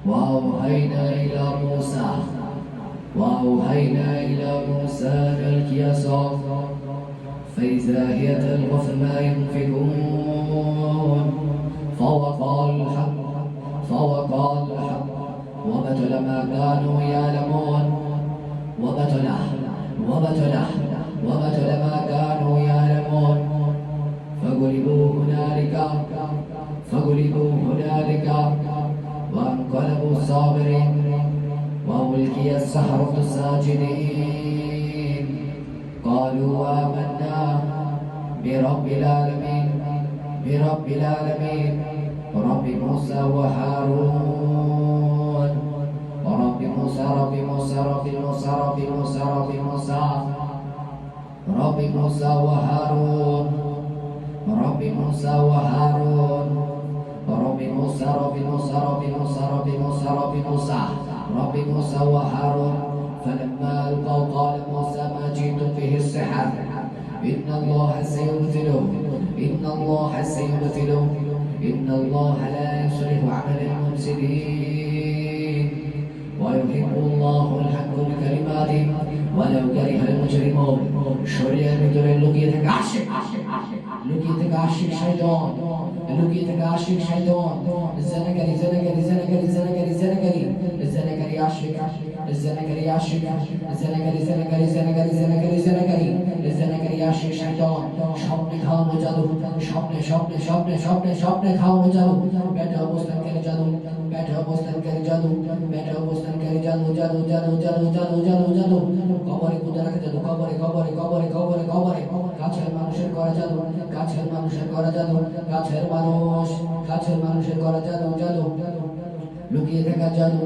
وأوحينا إلى موسى أن ألقي عصاك فإذا هي تلقف ما ينفقون فوقع الحق وبطل ما كانوا يعلمون وبطل ما كانوا يعلمون فغلبوا هنالك وانقلبوا صابرين وألقي السحرة ساجدين قالوا آمنا برب العالمين رب موسى وهارون رب موسى وهارون فلما ألقوا قال موسى ما جئتم به السحر إن الله سيبطله إن الله لا يصلح عمل المفسدين ويحب الله الحق بكلماته ولو كره المجرمون শরীরের ভিতরে লুকিয়ে থাকা আশিক শয়তান জানাকারী আশিক শয়তান স্বপ্নে খাওয়ানো জাদু স্বপ্নে খাওয়ানো জাদু পেটে অবস্থানকারী জাদু কবরে পুঁতে রাখা জাদু কবরে কাছের মানুষের করা জাদু কাছের মানুষের করা জাদু লুকিয়ে থাকা জাদু